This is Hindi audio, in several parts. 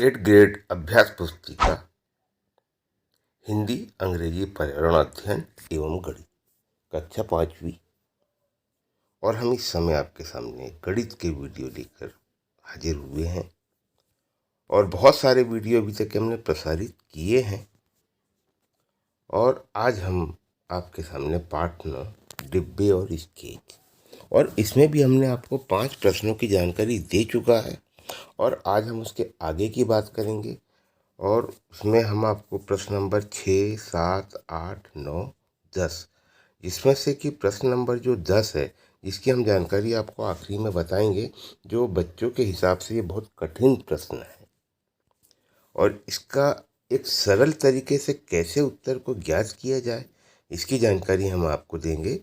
8 ग्रेड अभ्यास पुस्तिका हिंदी अंग्रेजी पर्यावरण अध्ययन एवं गणित कक्षा 5वीं। और हम इस समय आपके सामने गणित के वीडियो लेकर हाजिर हुए हैं और बहुत सारे वीडियो अभी तक हमने प्रसारित किए हैं। और आज हम आपके सामने पाठ 9 डिब्बे और स्केच, और इसमें भी हमने आपको 5 प्रश्नों की जानकारी दे चुका है और आज हम उसके आगे की बात करेंगे। और उसमें हम आपको प्रश्न नंबर 6, 7, 8, 9, 10, जिसमें से कि प्रश्न नंबर जो 10 है, जिसकी हम जानकारी आपको आखिरी में बताएंगे, जो बच्चों के हिसाब से ये बहुत कठिन प्रश्न है और इसका एक सरल तरीके से कैसे उत्तर को ज्ञात किया जाए, इसकी जानकारी हम आपको देंगे।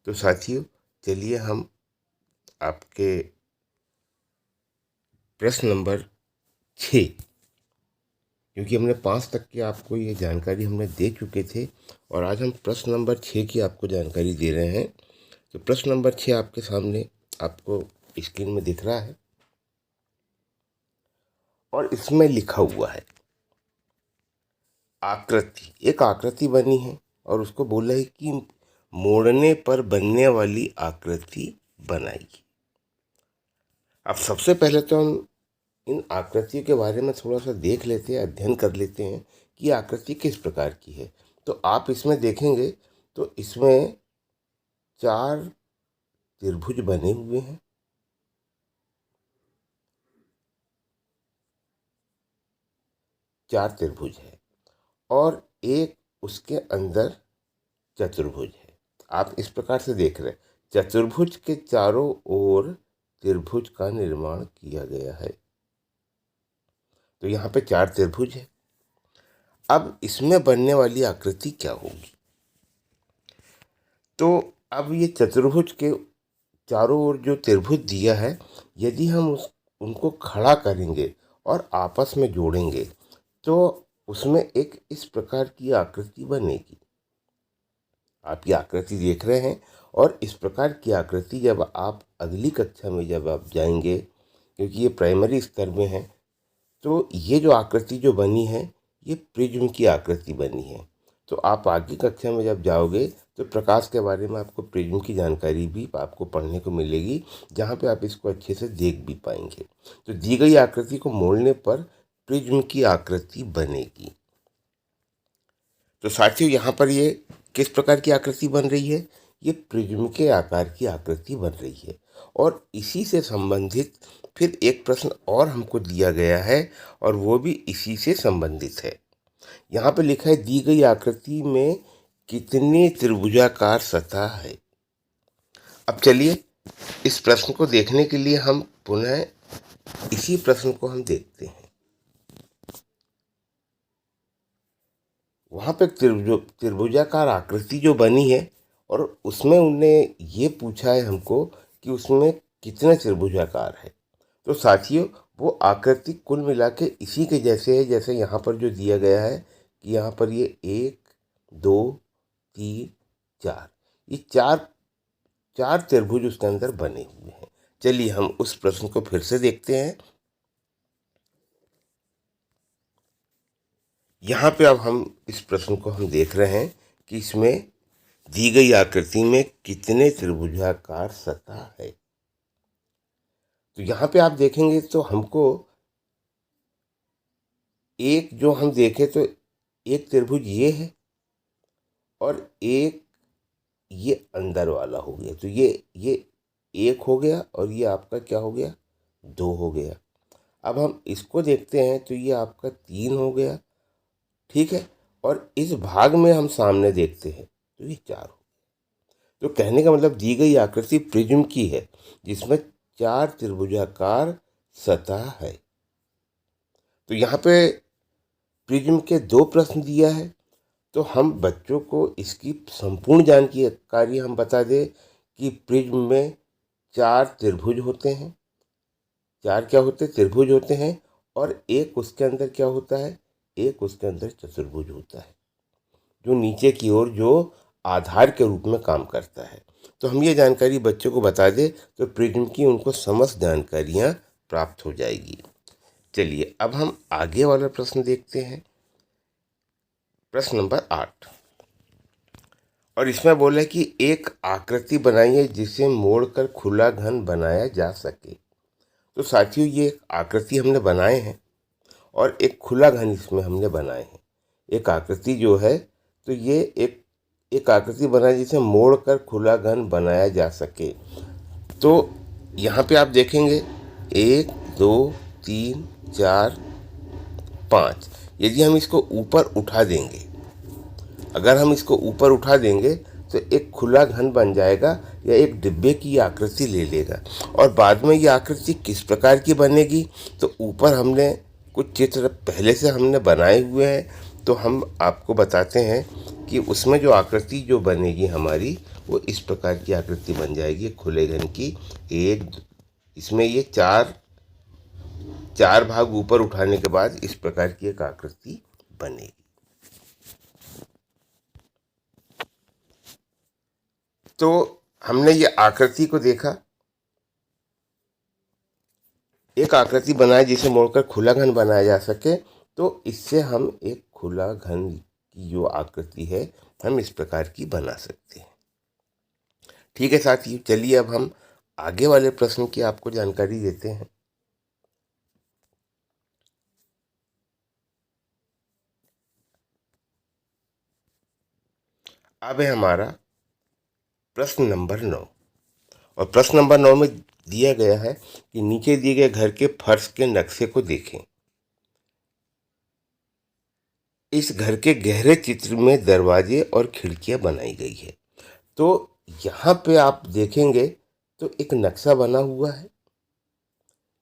तो साथियों, चलिए हम आपके प्रश्न नंबर 6, क्योंकि हमने 5 तक की आपको ये जानकारी हमने दे चुके थे और आज हम प्रश्न नंबर 6 की आपको जानकारी दे रहे हैं। तो प्रश्न नंबर 6 आपके सामने आपको स्क्रीन में दिख रहा है और इसमें लिखा हुआ है आकृति। एक आकृति बनी है और उसको बोला है कि मोड़ने पर बनने वाली आकृति बनाइए। अब सबसे पहले तो हम इन आकृतियों के बारे में थोड़ा सा देख लेते हैं, अध्ययन कर लेते हैं कि आकृति किस प्रकार की है। तो आप इसमें देखेंगे तो इसमें 4 त्रिभुज बने हुए हैं। 4 त्रिभुज है और एक उसके अंदर चतुर्भुज है। आप इस प्रकार से देख रहे हैं, चतुर्भुज के चारों ओर त्रिभुज का निर्माण किया गया है। तो यहाँ पे 4 त्रिभुज है। अब इसमें बनने वाली आकृति क्या होगी? तो अब ये चतुर्भुज के चारों ओर जो त्रिभुज दिया है, यदि हम उनको खड़ा करेंगे और आपस में जोड़ेंगे तो उसमें एक इस प्रकार की आकृति बनेगी। आप ये आकृति देख रहे हैं और इस प्रकार की आकृति जब आप अगली कक्षा में जब आप जाएंगे, क्योंकि ये प्राइमरी स्तर में है, तो ये जो आकृति जो बनी है ये प्रिज्म की आकृति बनी है। तो आप आगे कक्षा में जब जाओगे तो प्रकाश के बारे में आपको प्रिज्म की जानकारी भी आपको पढ़ने को मिलेगी, जहाँ पे आप इसको अच्छे से देख भी पाएंगे। तो दी गई आकृति को मोड़ने पर प्रिज्म की आकृति बनेगी। तो साथियों, यहाँ पर ये किस प्रकार की आकृति बन रही है? ये प्रिज्म के आकार की आकृति बन रही है। और इसी से संबंधित फिर एक प्रश्न और हमको दिया गया है और वो भी इसी से संबंधित है। यहाँ पे लिखा है, दी गई आकृति में कितनी त्रिभुजाकार सतह है? अब चलिए इस प्रश्न को देखने के लिए हम पुनः इसी प्रश्न को हम देखते हैं। वहाँ पे त्रिभुजाकार आकृति जो बनी है और उसमें उन्होंने ये पूछा है हमको कि उसमें कितने त्रिभुजाकार है। तो साथियों, वो आकृति कुल मिला के इसी के जैसे है, जैसे यहाँ पर जो दिया गया है कि यहाँ पर ये 1, 2, 3, 4, ये चार त्रिभुज उसके अंदर बने हुए हैं। चलिए हम उस प्रश्न को फिर से देखते हैं। यहाँ पे अब हम इस प्रश्न को हम देख रहे हैं कि इसमें दी गई आकृति में कितने त्रिभुजाकार सतह है। तो यहाँ पे आप देखेंगे तो हमको एक जो हम देखें तो एक त्रिभुज ये है और एक ये अंदर वाला हो गया। तो ये 1 हो गया और ये आपका क्या हो गया? 2 हो गया। अब हम इसको देखते हैं तो ये आपका 3 हो गया, ठीक है। और इस भाग में हम सामने देखते हैं तो ये 4 हो गया। तो कहने का मतलब दी गई आकृति प्रिज्म की है जिसमें 4 त्रिभुजाकार सतह है। तो यहाँ पे प्रिज्म के 2 प्रश्न दिया है, तो हम बच्चों को इसकी संपूर्ण जानकारी हम बता दें कि प्रिज्म में 4 त्रिभुज होते हैं। 4 क्या होते हैं? त्रिभुज होते हैं। और एक उसके अंदर क्या होता है? एक उसके अंदर चतुर्भुज होता है, जो नीचे की ओर जो आधार के रूप में काम करता है। तो हम ये जानकारी बच्चों को बता दें तो प्रिज्म की उनको समस्त जानकारियाँ प्राप्त हो जाएगी। चलिए अब हम आगे वाला प्रश्न देखते हैं, प्रश्न नंबर 8। और इसमें बोला है कि एक आकृति बनाइए जिसे मोड़कर खुला घन बनाया जा सके। तो साथियों, ये एक आकृति हमने बनाए हैं और एक खुला घन इसमें हमने बनाए हैं। एक आकृति जो है, तो ये एक आकृति बनाई जिसे मोड़कर खुला घन बनाया जा सके। तो यहाँ पे आप देखेंगे 1 2 3 4 5। यदि हम इसको ऊपर उठा देंगे, अगर हम इसको ऊपर उठा देंगे तो एक खुला घन बन जाएगा या एक डिब्बे की आकृति ले लेगा। और बाद में ये आकृति किस प्रकार की बनेगी, तो ऊपर हमने कुछ चित्र पहले से हमने बनाए हुए हैं, तो हम आपको बताते हैं कि उसमें जो आकृति जो बनेगी हमारी, वो इस प्रकार की आकृति बन जाएगी खुले घन की। एक इसमें ये चार भाग ऊपर उठाने के बाद इस प्रकार की एक आकृति बनेगी। तो हमने ये आकृति को देखा, एक आकृति बनाई जिसे मोड़कर खुला घन बनाया जा सके। तो इससे हम एक खुला घन की जो आकृति है, हम इस प्रकार की बना सकते हैं। ठीक है साथियों, चलिए अब हम आगे वाले प्रश्न की आपको जानकारी देते हैं। अब है हमारा प्रश्न नंबर 9। और प्रश्न नंबर 9 में दिया गया है कि नीचे दिए गए घर के फर्श के नक्शे को देखें। इस घर के गहरे चित्र में दरवाजे और खिड़कियां बनाई गई है। तो यहाँ पे आप देखेंगे तो एक नक्शा बना हुआ है,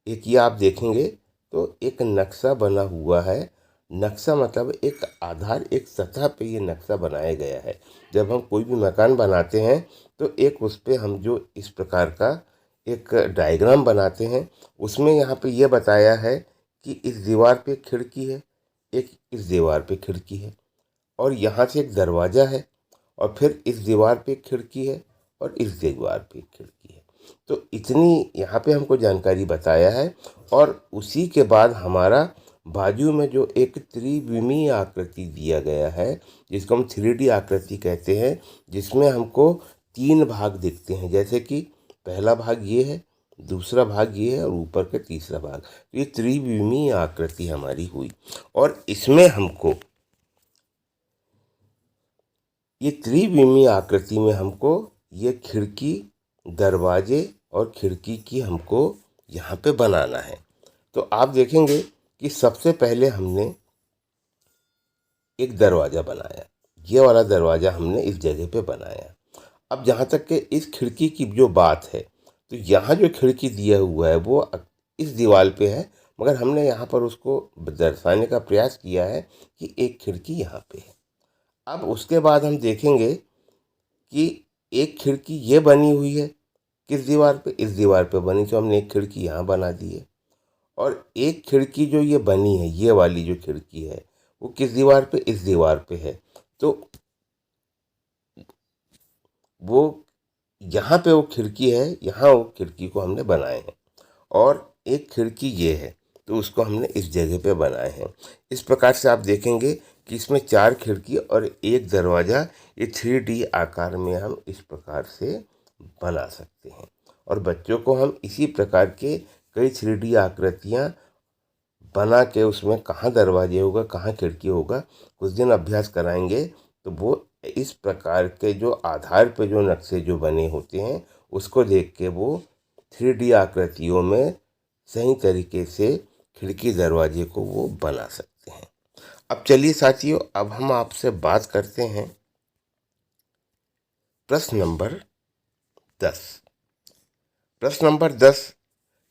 एक ये आप देखेंगे तो एक नक्शा बना हुआ है। नक्शा मतलब एक आधार, एक सतह पे ये नक्शा बनाया गया है। जब हम कोई भी मकान बनाते हैं तो एक उस पे हम जो इस प्रकार का एक डायग्राम बनाते हैं, उसमें यहाँ पे ये बताया है कि इस दीवार पे खिड़की है, एक इस दीवार पे खिड़की है, और यहाँ से एक दरवाज़ा है, और फिर इस दीवार पे खिड़की है और इस दीवार पे खिड़की है। तो इतनी यहाँ पे हमको जानकारी बताया है। और उसी के बाद हमारा बाजू में जो एक त्रिविमीय आकृति दिया गया है, जिसको हम 3D आकृति कहते हैं, जिसमें हमको 3 भाग दिखते हैं। जैसे कि पहला भाग ये है, दूसरा भाग ये है और ऊपर का तीसरा भाग। तो ये त्रिविमीय आकृति हमारी हुई। और इसमें हमको ये त्रिविमीय आकृति में हमको ये खिड़की, दरवाजे और खिड़की की हमको यहाँ पे बनाना है। तो आप देखेंगे कि सबसे पहले हमने एक दरवाज़ा बनाया, ये वाला दरवाज़ा हमने इस जगह पे बनाया। अब जहाँ तक कि इस खिड़की की जो बात है, तो यहाँ जो खिड़की दिया हुआ है वो इस दीवार पे है, मगर हमने यहाँ पर उसको दर्शाने का प्रयास किया है कि एक खिड़की यहाँ पे है। अब उसके बाद हम देखेंगे कि एक खिड़की ये बनी हुई है किस दीवार पे, इस दीवार पे बनी, तो हमने एक खिड़की यहाँ बना दी है। और एक खिड़की जो ये बनी है, ये वाली जो खिड़की है, वो किस दीवार पे, इस दीवार पे है। तो वो यहाँ पे वो खिड़की है, यहाँ वो खिड़की को हमने बनाए हैं। और एक खिड़की ये है, तो उसको हमने इस जगह पे बनाए हैं। इस प्रकार से आप देखेंगे कि इसमें 4 खिड़की और एक दरवाज़ा, ये 3D आकार में हम इस प्रकार से बना सकते हैं। और बच्चों को हम इसी प्रकार के कई 3D आकृतियाँ बना के उसमें कहाँ दरवाजे होगा, कहाँ खिड़की होगा, कुछ दिन अभ्यास कराएंगे तो वो इस प्रकार के जो आधार पे जो नक्शे जो बने होते हैं, उसको देख के वो 3D आकृतियों में सही तरीके से खिड़की दरवाजे को वो बना सकते हैं। अब चलिए साथियों, अब हम आपसे बात करते हैं प्रश्न नंबर 10। प्रश्न नंबर 10,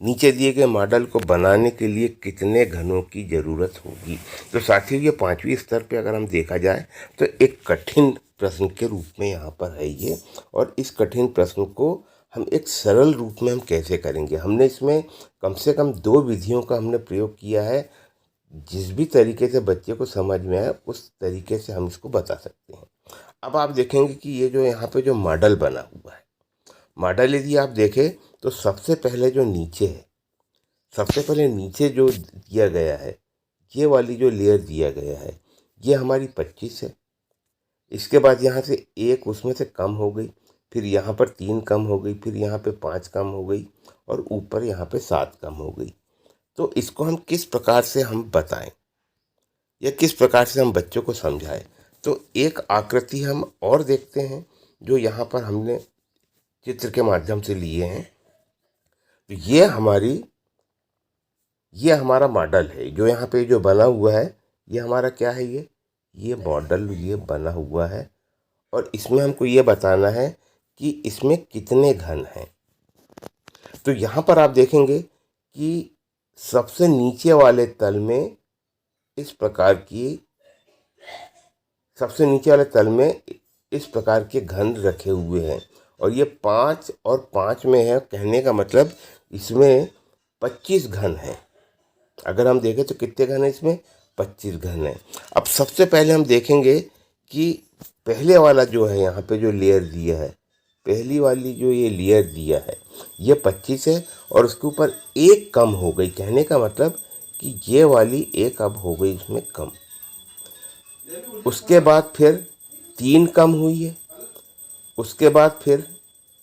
नीचे दिए गए मॉडल को बनाने के लिए कितने घनों की ज़रूरत होगी। तो साथियों, ये 5वीं स्तर पे अगर हम देखा जाए तो एक कठिन प्रश्न के रूप में यहाँ पर है ये। और इस कठिन प्रश्न को हम एक सरल रूप में हम कैसे करेंगे, हमने इसमें कम से कम 2 विधियों का हमने प्रयोग किया है। जिस भी तरीके से बच्चे को समझ में आए उस तरीके से हम इसको बता सकते हैं। अब आप देखेंगे कि ये जो यहाँ पे जो मॉडल बना हुआ है, मॉडल यदि आप देखें तो सबसे पहले जो नीचे है, सबसे पहले नीचे जो दिया गया है, ये वाली जो लेयर दिया गया है, ये हमारी 25 है। इसके बाद यहाँ से एक उसमें से कम हो गई, फिर यहाँ पर 3 कम हो गई, फिर यहाँ पे 5 कम हो गई और ऊपर यहाँ पे 7 कम हो गई। तो इसको हम किस प्रकार से हम बताएं या किस प्रकार से हम बच्चों को समझाएं? तो एक आकृति हम और देखते हैं जो यहाँ पर हमने चित्र के माध्यम से लिए हैं। तो ये हमारा मॉडल है जो यहाँ पे जो बना हुआ है, ये हमारा क्या है, ये मॉडल ये बना हुआ है और इसमें हमको ये बताना है कि इसमें कितने घन हैं। तो यहाँ पर आप देखेंगे कि सबसे नीचे वाले तल में इस प्रकार के घन रखे हुए हैं और ये 5 और 5 में है। कहने का मतलब इसमें 25 घन है। अगर हम देखें तो कितने घन है इसमें, 25 घन है। अब सबसे पहले हम देखेंगे कि पहले वाला जो है यहाँ पे जो लेयर दिया है, पहली वाली जो ये लेयर दिया है, ये 25 है और उसके ऊपर एक कम हो गई। कहने का मतलब कि ये वाली एक अब हो गई उसमें कम। उसके बाद फिर 3 कम हुई है, उसके बाद फिर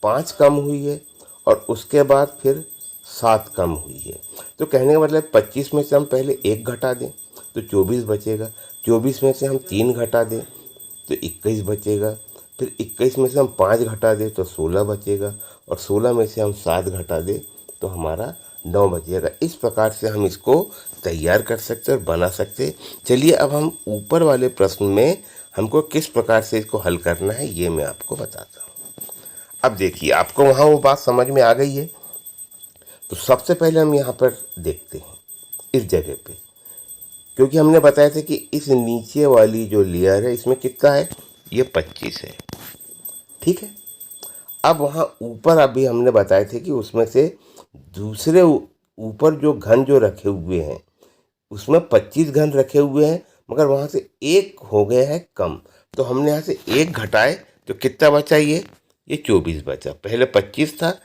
5 कम हुई है और उसके बाद फिर 7 कम हुई है। तो कहने का मतलब 25 में से हम पहले 1 घटा दें तो 24 बचेगा, 24 में से हम 3 घटा दें तो 21 बचेगा, फिर 21 में से हम 5 घटा दें तो 16 बचेगा और 16 में से हम 7 घटा दें तो हमारा 9 बचेगा। इस प्रकार से हम इसको तैयार कर सकते और बना सकते। चलिए अब हम ऊपर वाले प्रश्न में हमको किस प्रकार से इसको हल करना है ये मैं आपको बताता हूँ। अब देखिए, आपको वहाँ वो बात समझ में आ गई है। तो सबसे पहले हम यहाँ पर देखते हैं इस जगह पे, क्योंकि हमने बताया था कि इस नीचे वाली जो लेयर है इसमें कितना है, ये 25 है, ठीक है। अब वहाँ ऊपर अभी हमने बताए थे कि उसमें से दूसरे ऊपर जो घन जो रखे हुए हैं उसमें 25 घन रखे हुए हैं, मगर वहाँ से एक हो गया है कम। तो हमने यहाँ से एक घटाए तो कितना बचा, ये 24 बचा। पहले 25 था,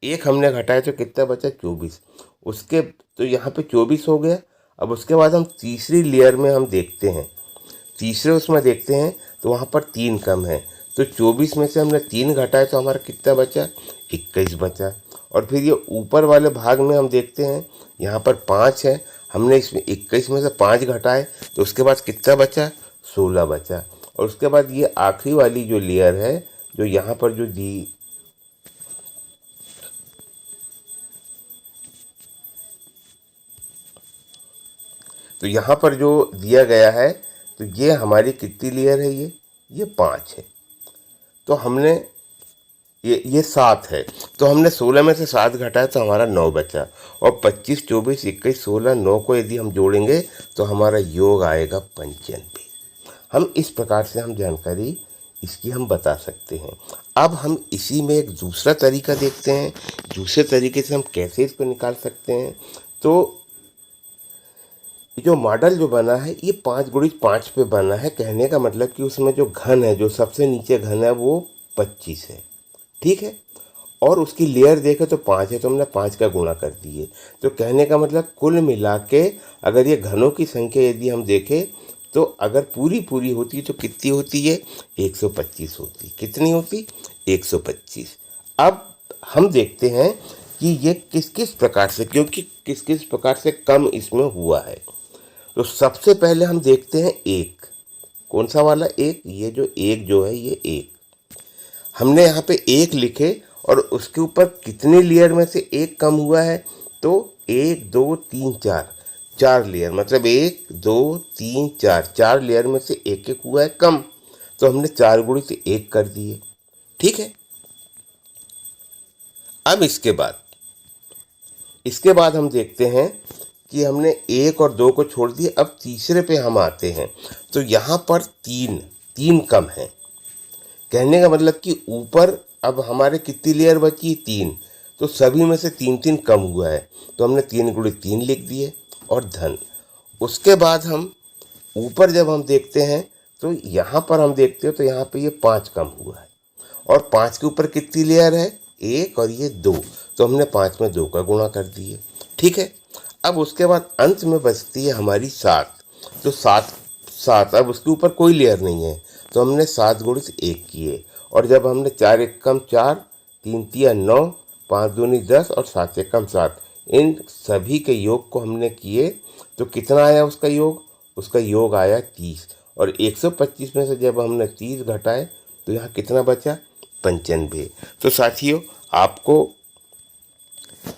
एक हमने घटाया तो कितना बचा, 24। उसके तो यहाँ पे 24 हो गया। अब उसके बाद हम तीसरी लेयर में हम देखते हैं, तीसरे उसमें देखते हैं तो वहाँ पर 3 कम है। तो 24 में से हमने 3 घटाए तो हमारा कितना बचा, 21 बचा। और फिर ये ऊपर वाले भाग में हम देखते हैं, यहाँ पर 5 है, हमने इसमें 21 में से 5 घटाए तो उसके बाद कितना बचा, 16 बचा। और उसके बाद ये आखिरी वाली जो लेयर है जो यहाँ पर जो दी, तो यहाँ पर जो दिया गया है तो ये हमारी कितनी लेयर है, ये 5 है। तो हमने ये 7 है, तो हमने 16 में से 7 घटाया तो हमारा 9 बचा। और 25, 24, 21, 16, 9 को यदि हम जोड़ेंगे तो हमारा योग आएगा 95। हम इस प्रकार से हम जानकारी इसकी हम बता सकते हैं। अब हम इसी में एक दूसरा तरीका देखते हैं, दूसरे तरीके से हम कैसे इसको निकाल सकते हैं। तो जो मॉडल जो बना है ये 5 गुणित 5 पे बना है। कहने का मतलब कि उसमें जो घन है, जो सबसे नीचे घन है वो 25 है, ठीक है। और उसकी लेयर देखें तो 5 है, तो हमने 5 का गुणा कर दिए। तो कहने का मतलब कुल मिला के अगर ये घनों की संख्या यदि हम देखें तो अगर पूरी होती तो कितनी होती है, 125 होती। कितनी होती, 125। अब हम देखते हैं कि ये किस किस प्रकार से, क्योंकि किस किस प्रकार से कम इसमें हुआ है। तो सबसे पहले हम देखते हैं एक, कौन सा वाला एक, ये जो एक जो है ये एक हमने यहाँ पे एक लिखे और उसके ऊपर कितने लेयर में से एक कम हुआ है, तो 1 2 3 4 लेयर, मतलब 1 2 3 4 लेयर में से एक एक हुआ है कम। तो हमने 4 गुणित 1 कर दिए, ठीक है। अब इसके बाद हम देखते हैं कि हमने 1 और 2 को छोड़ दिए। अब तीसरे पे हम आते हैं तो यहाँ पर 3 कम है। कहने का मतलब कि ऊपर अब हमारे कितनी लेयर बची, 3। तो सभी में से 3 कम हुआ है, तो हमने 3 गुणित 3 लिख दिए और धन। उसके बाद हम ऊपर जब हम देखते हैं तो यहाँ पर हम देखते हो तो यहाँ पे ये 5 कम हुआ है और 5 के ऊपर कितनी लेयर है, 1 और ये 2। तो हमने 5 में 2 का गुणा कर दिए, ठीक है। अब उसके बाद अंत में बचती है हमारी 7। तो 7 7 अब उसके ऊपर कोई लेयर नहीं है, तो हमने 7 गुणित 1 किए। और जब हमने 4 एकम 4, 3 तिया 9, 5 दूनी 10 और 7 एकम 7, इन सभी के योग को हमने किए तो कितना आया उसका योग? उसका योग आया 30। और 125 में से जब हमने 30 घटाए तो यहाँ कितना बचा? 95। तो साथियों, आपको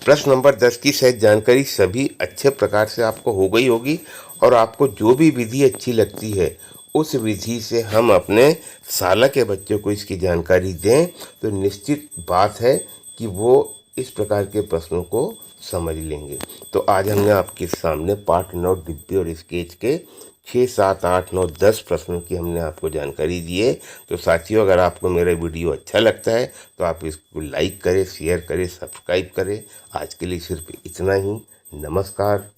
प्रश्न नंबर 10 की सहज जानकारी सभी अच्छे प्रकार से आपको हो गई होगी। और आपको जो भी विधि अच्छी लगती है उस विधि से हम अपने साला के बच्चों को इसकी जानकारी दें तो निश्चित बात है कि वो इस प्रकार के प्रश्नों को समझ लेंगे। तो आज हमने आपके सामने पाठ 9 डिब्बे और स्केच के 6, 7, 8, 9, 10 प्रश्नों की हमने आपको जानकारी दी है। तो साथियों, अगर आपको मेरा वीडियो अच्छा लगता है तो आप इसको लाइक करें, शेयर करें, सब्सक्राइब करें। आज के लिए सिर्फ इतना ही। नमस्कार।